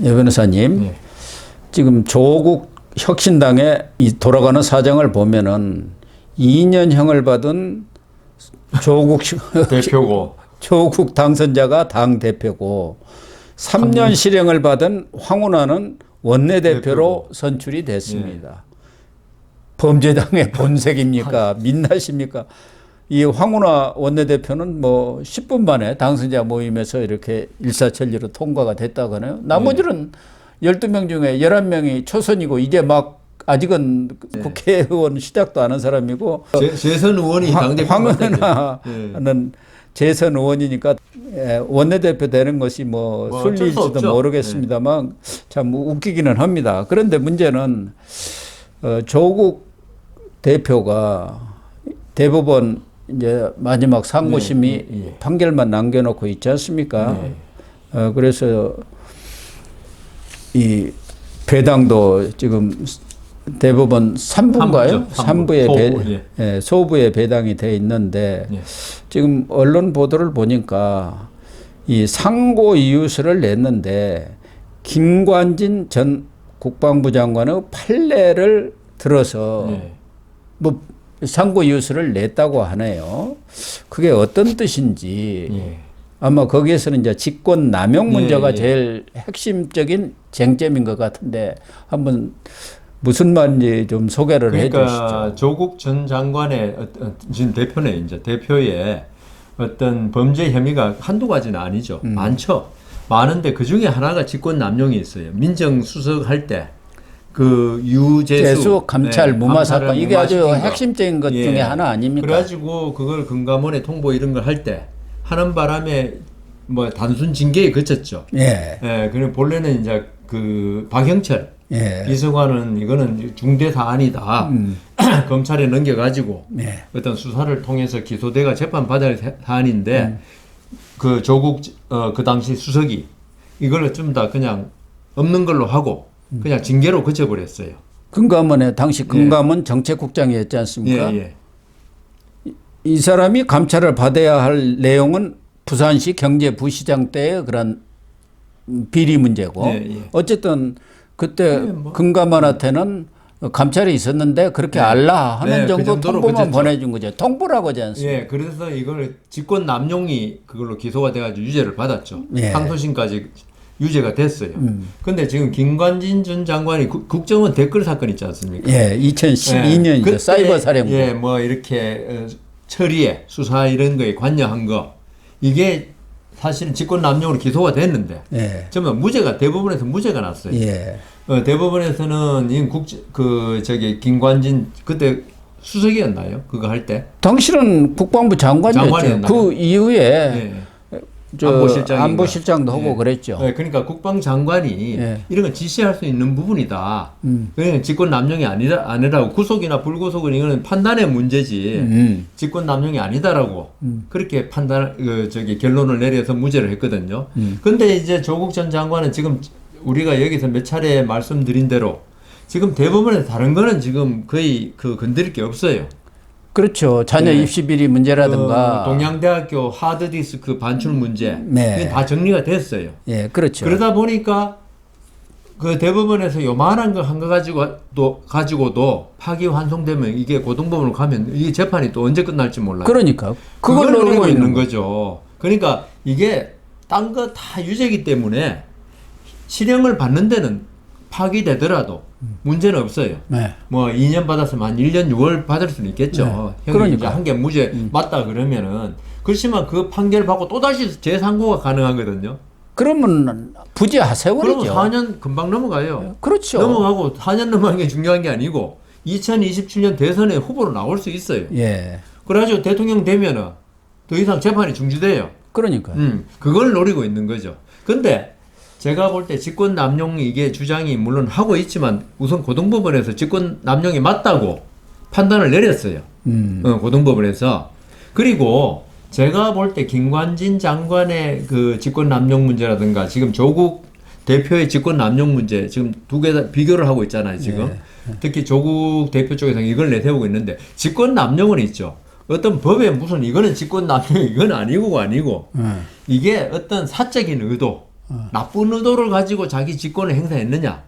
예, 변호사님. 예. 지금 조국 혁신당의 이 돌아가는 사정을 보면은 2년형을 받은 조국 대표고 조국 당선자가 당 대표고 3년 실형을 받은 황운하는 원내대표로 선출이 됐습니다. 범죄당의 본색입니까? 민낯입니까? 이 황운하 원내대표는 뭐 10분 만에 당선자 모임에서 이렇게 일사천리로 통과가 됐다고 하네요. 나머지는 12명 중에 11명이 초선이고 이제 막 아직은 국회의원 시작도 안 한 사람이고 재선 의원이 당대표 황운하는 재선 의원이니까 원내대표 되는 것이 뭐 순리일지도 모르겠습니다만 참 웃기기는 합니다. 그런데 문제는 조국 대표가 대법원 이제 마지막 상고심이 판결만 남겨놓고 있지 않습니까? 그래서 이 배당도 지금 대법원 3부인가요? 3부에 소부에 배당이 돼 있는데 지금 언론 보도를 보니까 이 상고 이유서를 냈는데 김관진 전 국방부 장관의 판례를 들어서 뭐 상고 이유서를 냈다고 하네요. 그게 어떤 뜻인지 아마 거기에서는 이제 직권 남용 문제가 제일 핵심적인 쟁점인 것 같은데 한번 무슨 말인지 좀 소개를 해주시죠. 조국 전 장관의 지금 대표네 이제 대표의 어떤 범죄 혐의가 한두 가지는 아니죠. 많죠. 많은데 그 중에 하나가 직권 남용이 있어요. 민정수석 할 때 그 유재수 감찰 무마 사건 이게 아주 핵심적인 것 중에 하나 아닙니까? 그래가지고 그걸 금감원에 통보 이런 걸 할 때 하는 바람에 뭐 단순 징계에 그쳤죠. 그리고 본래는 이제 그 박형철 비서관은 이거는 중대 사안이다. 검찰에 넘겨가지고 어떤 수사를 통해서 기소돼가 재판 받을 사안인데 그 조국 그 당시 수석이 이걸 좀 다 그냥 없는 걸로 하고 그냥 징계로 그쳐버렸어요. 금감원에 당시 금감원 정책국장이었지 않습니까? 이 사람이 감찰을 받아야 할 내용은 부산시 경제부시장 때의 그런 비리 문제고 어쨌든 그때 금감원한테는 감찰이 있었는데 그렇게 알라 하는 정도 통보만 보내준 거죠. 통보라고 하지 않습니까? 그래서 이걸 직권 남용이 그걸로 기소가 돼가지고 유죄를 받았죠. 항소심까지 유죄가 됐어요. 근데 지금 김관진 전 장관이 국정원 댓글 사건 있지 않습니까? 2012년이죠. 사이버 살인부. 뭐 이렇게 처리에 수사 이런 거에 관여한 거 이게 사실은 직권 남용으로 기소가 됐는데 정말 무죄가 대법원에서 무죄가 났어요. 대법원에서는 저기 김관진 그때 수석이었나요? 그거 할 때? 당신은 국방부 장관이었죠. 그 이후에 안보실장도 하고 그랬죠. 그러니까 국방장관이 이런 걸 지시할 수 있는 부분이다. 그냥 직권 남용이 아니라고 구속이나 불구속은 이거는 판단의 문제지 직권 남용이 아니다라고 그렇게 결론을 내려서 무죄를 했거든요. 근데 이제 조국 전 장관은 지금 우리가 여기서 몇 차례 말씀드린 대로 지금 대법원에서 다른 거는 지금 거의 건드릴 게 없어요. 그렇죠. 자녀 입시 비리 문제라든가 동양대학교 하드디스크 반출 문제 이게 다 정리가 됐어요. 그렇죠. 그러다 보니까 그 대법원에서 요만한 거 한 거 가지고도 파기환송되면 이게 고등법원으로 가면 이 재판이 또 언제 끝날지 몰라요. 그러니까 그걸 노리고 있는 거죠. 그러니까 이게 딴 거 다 유죄이기 때문에 실형을 받는 데는 파기되더라도 문제는 없어요. 뭐 2년 받았으면 한 1년 6월 받을 수는 있겠죠. 형이 이제 한 개 무죄 맞다 그러면은 그렇지만 그 판결 받고 또다시 재상고가 가능하거든요. 그러면 부재하 세월이죠. 그러면 4년 금방 넘어가요. 그렇죠. 넘어가고 4년 넘어가는 게 중요한 게 아니고 2027년 대선에 후보로 나올 수 있어요. 그래가지고 대통령 되면은 더 이상 재판이 중지돼요. 그러니까요. 그걸 노리고 있는 거죠. 근데 제가 볼 때 직권 남용 이게 주장이 물론 하고 있지만 우선 고등법원에서 직권 남용이 맞다고 판단을 내렸어요. 고등법원에서. 그리고 제가 볼 때 김관진 장관의 그 직권 남용 문제라든가 지금 조국 대표의 직권 남용 문제 지금 두 개 다 비교를 하고 있잖아요, 지금. 특히 조국 대표 쪽에서는 이걸 내세우고 있는데 직권 남용은 있죠. 어떤 법에 무슨 이거는 직권 남용 이건 아니고 이게 어떤 사적인 의도 나쁜 의도를 가지고 자기 직권을 행사했느냐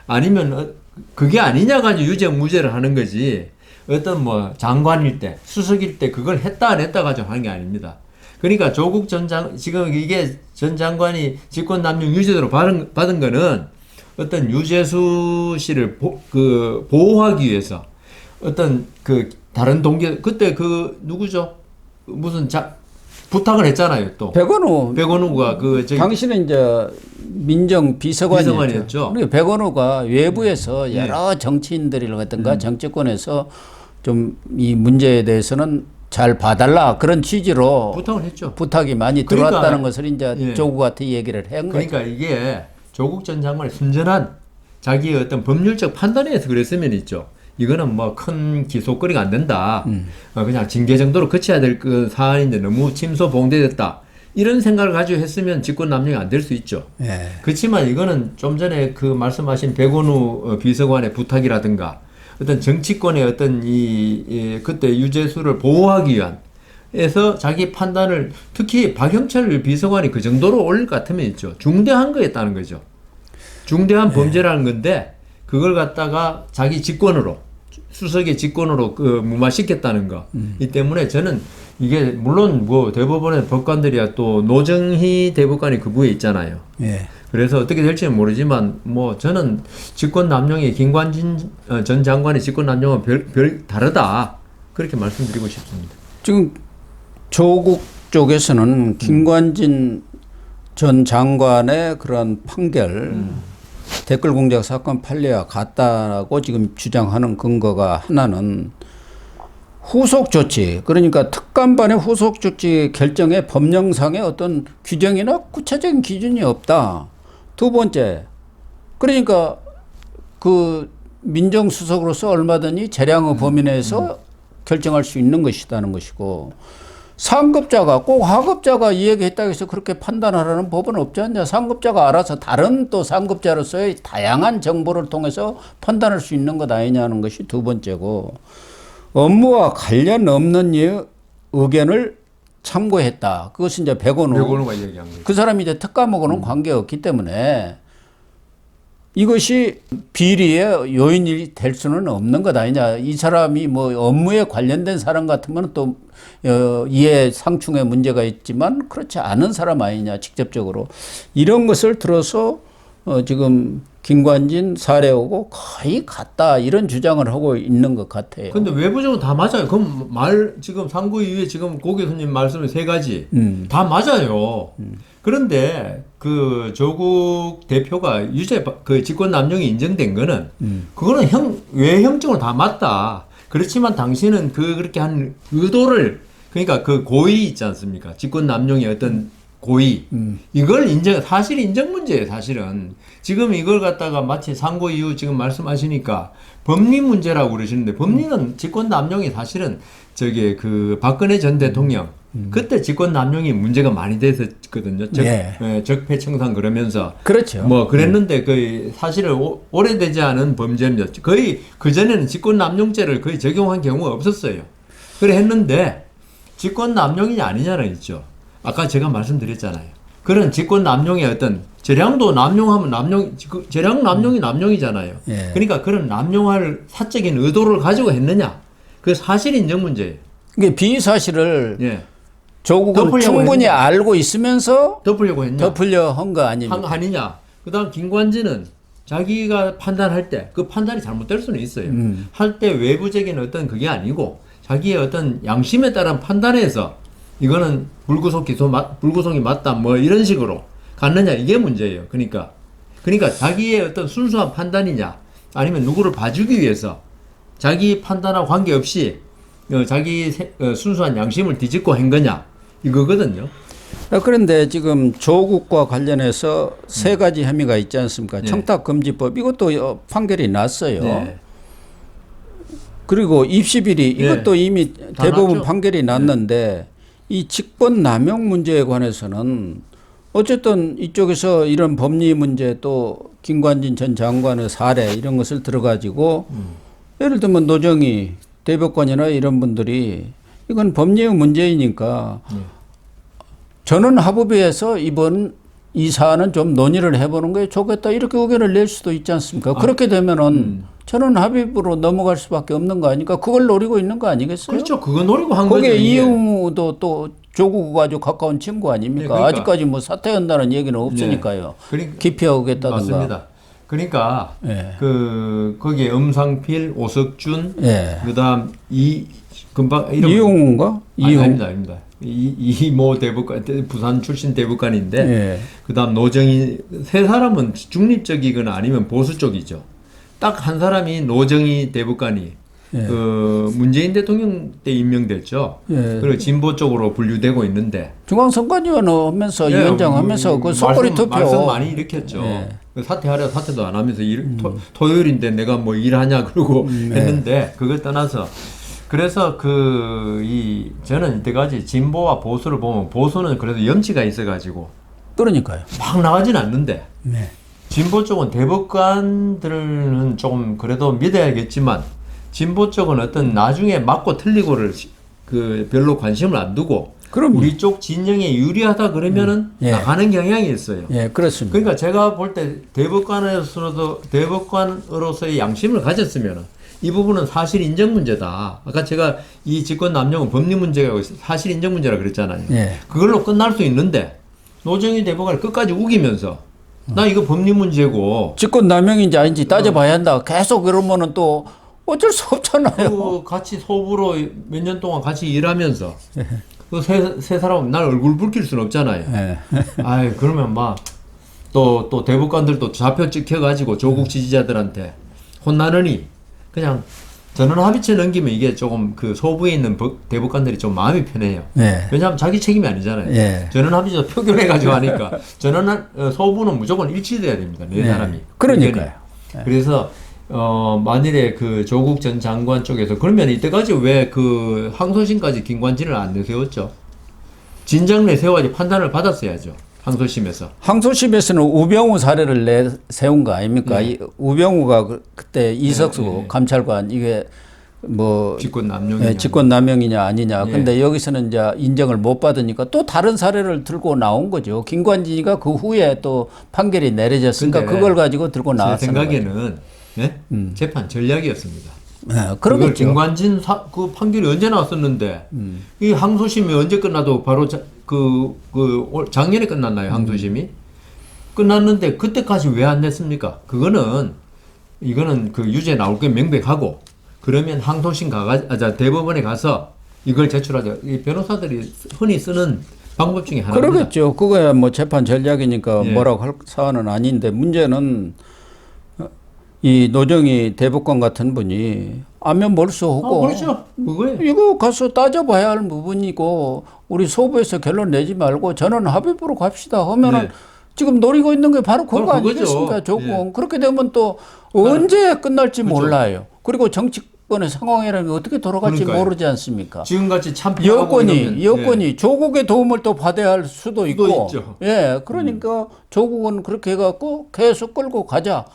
아니면 그게 아니냐 가지고 유죄 무죄를 하는 거지 어떤 뭐 장관일 때 수석일 때 그걸 했다 안 했다 가지고 하는 게 아닙니다. 그러니까 조국 지금 이게 전 장관이 직권 남용 유죄로 받은 거는 어떤 유재수 씨를 보호하기 위해서 어떤 그 다른 동기 그때 그 누구죠? 무슨 부탁을 했잖아요. 또 백원우가 당신은 이제 민정 비서관이었죠. 비서관이었죠. 그리고 백원우가 외부에서 여러 정치인들이라든가 정치권에서 좀 이 문제에 대해서는 잘 봐달라 그런 취지로 부탁을 했죠. 부탁이 많이 그러니까, 들어왔다는 것을 이제 조국한테 얘기를 한 거죠. 그러니까 이게 조국 전 장관의 순전한 자기의 어떤 법률적 판단에 의해서 그랬으면 있죠. 이거는 뭐 큰 기소거리가 안 된다. 그냥 징계 정도로 그쳐야 될 그 사안인데 너무 침소봉대됐다. 이런 생각을 가지고 했으면 직권 남용이 안 될 수 있죠. 예. 그렇지만 이거는 좀 전에 그 말씀하신 백원우 비서관의 부탁이라든가 어떤 정치권의 어떤 그때 유재수를 보호하기 위한 에서 자기 판단을 특히 박영철 비서관이 그 정도로 올릴 것 같으면 있죠. 중대한 거였다는 거죠. 중대한 범죄라는 건데 그걸 갖다가 자기 직권으로 수석의 직권으로 무마시켰다는 거. 이 때문에 저는 이게 물론 뭐 대법원의 법관들이야 또 노정희 대법관이 그 부에 있잖아요. 예. 그래서 어떻게 될지는 모르지만 뭐 저는 직권 남용이 김관진 전 장관의 직권 남용은 별 다르다 그렇게 말씀드리고 싶습니다. 지금 조국 쪽에서는 김관진 전 장관의 그런 판결 댓글 공작 사건 판례와 같다라고 지금 주장하는 근거가 하나는 후속 조치, 그러니까 특감반의 후속 조치 결정에 법령상의 어떤 규정이나 구체적인 기준이 없다. 두 번째, 그러니까 그 민정수석으로서 얼마든지 재량의 범위 내에서 결정할 수 있는 것이라는 것이고, 상급자가 꼭 하급자가 이 얘기했다고 해서 그렇게 판단하라는 법은 없지 않냐. 상급자가 알아서 다른 또 상급자로서의 다양한 정보를 통해서 판단할 수 있는 것 아니냐는 것이 두 번째고, 업무와 관련 없는 의견을 참고했다. 그것은 이제 백원우가 얘기한 거죠. 그 사람이 이제 특감하고는 관계없기 때문에 이것이 비리의 요인이 될 수는 없는 것 아니냐. 이 사람이 뭐 업무에 관련된 사람 같으면 또 이해 상충의 문제가 있지만 그렇지 않은 사람 아니냐, 직접적으로. 이런 것을 들어서 지금 김관진 사례하고 거의 같다 이런 주장을 하고 있는 것 같아요. 근데 외부적으로 다 맞아요. 그럼 지금 상고 이후에 지금 고 교수님 말씀을 세 가지 다 맞아요. 그런데 그 조국 대표가 유죄 그 직권 남용이 인정된 거는 그거는 외형적으로 다 맞다. 그렇지만 당신은 그렇게 한 의도를 그러니까 그 고의 있지 않습니까? 직권 남용의 어떤 고의 이걸 사실 인정 문제예요. 사실은 지금 이걸 갖다가 마치 상고 이후 지금 말씀하시니까 법리 문제라고 그러시는데 법리는 직권 남용이 사실은 그 박근혜 전 대통령 그때 직권 남용이 문제가 많이 됐었거든요. 적폐청산 그러면서 그렇죠. 뭐 그랬는데 거의 사실은 오래되지 않은 범죄입니다. 거의 그 전에는 직권 남용죄를 거의 적용한 경우가 없었어요. 그래 했는데 직권 남용이 아니냐는 있죠. 아까 제가 말씀드렸잖아요. 그런 직권 남용의 어떤 재량도 남용하면 재량 남용이 남용이잖아요. 예. 그러니까 그런 남용할 사적인 의도를 가지고 했느냐. 그 사실 인정 문제예요. 이게 비사실을 예. 조국은 충분히 했느냐. 알고 있으면서 덮으려고 했냐. 덮으려 한 거 아닙니까? 아니냐. 그다음 김관진은 자기가 판단할 때 그 판단이 잘못될 수는 있어요. 할 때 외부적인 어떤 그게 아니고 자기의 어떤 양심에 따른 판단에서 이거는 불구속이 맞다 뭐 이런 식으로 갔느냐 이게 문제예요. 그러니까 자기의 어떤 순수한 판단이냐 아니면 누구를 봐주기 위해서 자기 판단과 관계없이 자기 순수한 양심을 뒤집고 한 거냐 이거거든요. 그런데 지금 조국과 관련해서 세 가지 혐의가 있지 않습니까? 청탁금지법 이것도 판결이 났어요. 네. 그리고 입시비리 이것도 이미 대법원 났죠. 판결이 났는데 이 직권 남용 문제에 관해서는 어쨌든 이쪽에서 이런 법리 문제 또 김관진 전 장관의 사례 이런 것을 들어가지고 예를 들면 노정희 대법관이나 이런 분들이 이건 법리의 문제이니까 저는 합의해서 이번 이 사안은 좀 논의를 해보는 게 좋겠다 이렇게 의견을 낼 수도 있지 않습니까? 그렇게 되면은 전원 합의부로 넘어갈 수밖에 없는 거 아닙니까? 그걸 노리고 있는 거 아니겠어요? 그렇죠. 그거 노리고 한 거죠. 거기에 이게. 이용우도 또 조국 아주 가까운 친구 아닙니까? 네, 그러니까. 아직까지 뭐 사퇴한다는 얘기는 없으니까요. 기피하겠다든가. 맞습니다. 그러니까 예. 거기에 엄상필, 오석준, 예. 그다음 금방 이름 이용우인가? 아닙니다. 이모 대법관, 부산 출신 대법관인데 예. 그다음 노정희 세 사람은 중립적이거나 아니면 보수 쪽이죠. 딱 한 사람이 노정희 대법관이 예. 그 문재인 대통령 때 임명됐죠. 예. 그리고 진보 쪽으로 분류되고 있는데 중앙선관위원 하면서 예, 위원장 하면서 그 속거리 투표 말씀 많이 일으켰죠. 예. 그 사퇴하려 사퇴도 안 하면서 토요일인데 내가 뭐 일하냐 그러고 했는데 그걸 떠나서 그래서 저는 이때까지 진보와 보수를 보면 보수는 그래도 염치가 있어가지고 그러니까요. 막 나가진 않는데 네. 진보 쪽은 대법관들은 조금 그래도 믿어야겠지만 진보 쪽은 어떤 나중에 맞고 틀리고를 별로 관심을 안 두고 그럼요. 우리 쪽 진영에 유리하다 그러면은 예. 나가는 경향이 있어요. 예, 그렇습니다. 그러니까 제가 볼 때 대법관으로서의 양심을 가졌으면 이 부분은 사실 인정 문제다. 아까 제가 이 직권 남용은 법리 문제가 사실 인정 문제라 그랬잖아요. 예. 그걸로 끝날 수 있는데 노정희 대법관을 끝까지 우기면서 나 이거 법리 문제고 직권 남용인지 아닌지 따져봐야 한다. 계속 그러면은 또 어쩔 수 없잖아요. 그 같이 소부로 몇 년 동안 같이 일하면서 그 세 사람 날 얼굴 붉힐 수는 없잖아요. 예. 아이 그러면 막 또 대법관들도 좌표 찍혀가지고 조국 지지자들한테 혼나느니 그냥 전원 합의체 넘기면 이게 조금 그 소부에 있는 대법관들이 좀 마음이 편해요. 예. 왜냐하면 자기 책임이 아니잖아요. 예. 전원 합의체 표결해가지고 하니까 소부는 무조건 일치돼야 됩니다. 네 사람이. 그러니까요. 그래서 만일에 그 조국 전 장관 쪽에서 그러면 이때까지 왜 그 항소심까지 김관진을 안 내세웠죠? 진작 내세워야지 판단을 받았어야죠. 항소심에서. 항소심에서는 우병우 사례를 내세운 거 아닙니까? 네. 우병우가 그때 이석수 네. 감찰관 이게 뭐 직권 남용이냐. 직권 남용이냐 아니냐. 예. 근데 여기서는 이제 인정을 못 받으니까 또 다른 사례를 들고 나온 거죠. 김관진이가 그 후에 또 판결이 내려졌으니까 근데 그걸 가지고 들고 제 나왔어요. 생각에는 네? 재판 전략이었습니다. 네, 그걸 그러겠죠. 김관진 그 판결이 언제 나왔었는데 이 항소심이 언제 끝나도 바로 작년에 끝났나요? 항소심이 끝났는데 그때까지 왜 안 냈습니까? 이거는 그 유죄 나올 게 명백하고 그러면 항소심 대법원에 가서 이걸 제출하자. 이 변호사들이 흔히 쓰는 방법 중에 하나입니다. 그러겠죠. 그거야 뭐 재판 전략이니까 예. 뭐라고 할 사안은 아닌데 문제는 이 노정희 대법관 같은 분이 안면 몰수하고 그렇죠. 그거예요. 이거 가서 따져봐야 할 부분이고 우리 소부에서 결론 내지 말고 전원 합의부로 갑시다 하면은 네. 지금 노리고 있는 게 바로 그거 바로 그거죠. 아니겠습니까? 조금 예. 그렇게 되면 또 언제 끝날지 그렇죠. 몰라요. 그리고 정치권의 상황이라는 게 어떻게 돌아갈지 그러니까요. 모르지 않습니까? 지금같이 참 여권이 조국의 도움을 또 받아야 할 수도 있고, 있죠. 예, 그러니까 조국은 그렇게 해갖고 계속 끌고 가자.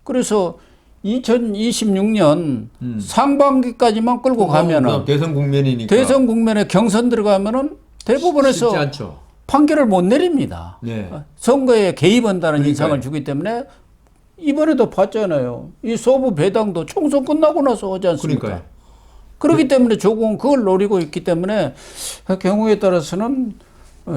그래서 2026년 상반기까지만 끌고 가면은 대선 국면이니까 대선 국면에 경선 들어가면은 대법원에서 쉽지 않죠. 판결을 못 내립니다. 네. 선거에 개입한다는 그러니까요. 인상을 주기 때문에 이번에도 봤잖아요. 이 소부 배당도 총선 끝나고 나서 하지 않습니까? 그러니까요. 그렇기 때문에 조국은 그걸 노리고 있기 때문에 경우에 따라서는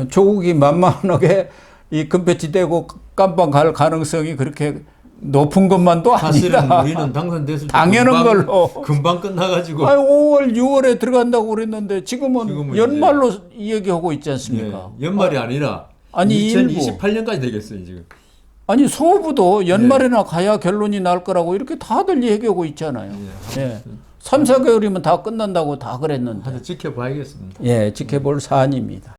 조국이 만만하게 이 금패치 떼고 깜빵 갈 가능성이 그렇게 높은 것만도 사실은 아니다. 우리는 당선됐을 때 당연한 걸로. 금방 끝나가지고 5월, 6월에 들어간다고 그랬는데 지금은 연말로 얘기하고 있지 않습니까? 예, 연말이 아니라 아니, 2028년까지 되겠어요 지금. 아니 소부도 연말에나 가야 결론이 날 거라고 이렇게 다들 얘기하고 있잖아요. 예. 3, 4개월이면 다 끝난다고 다 그랬는데. 하여튼 지켜봐야겠습니다. 예, 지켜볼 사안입니다.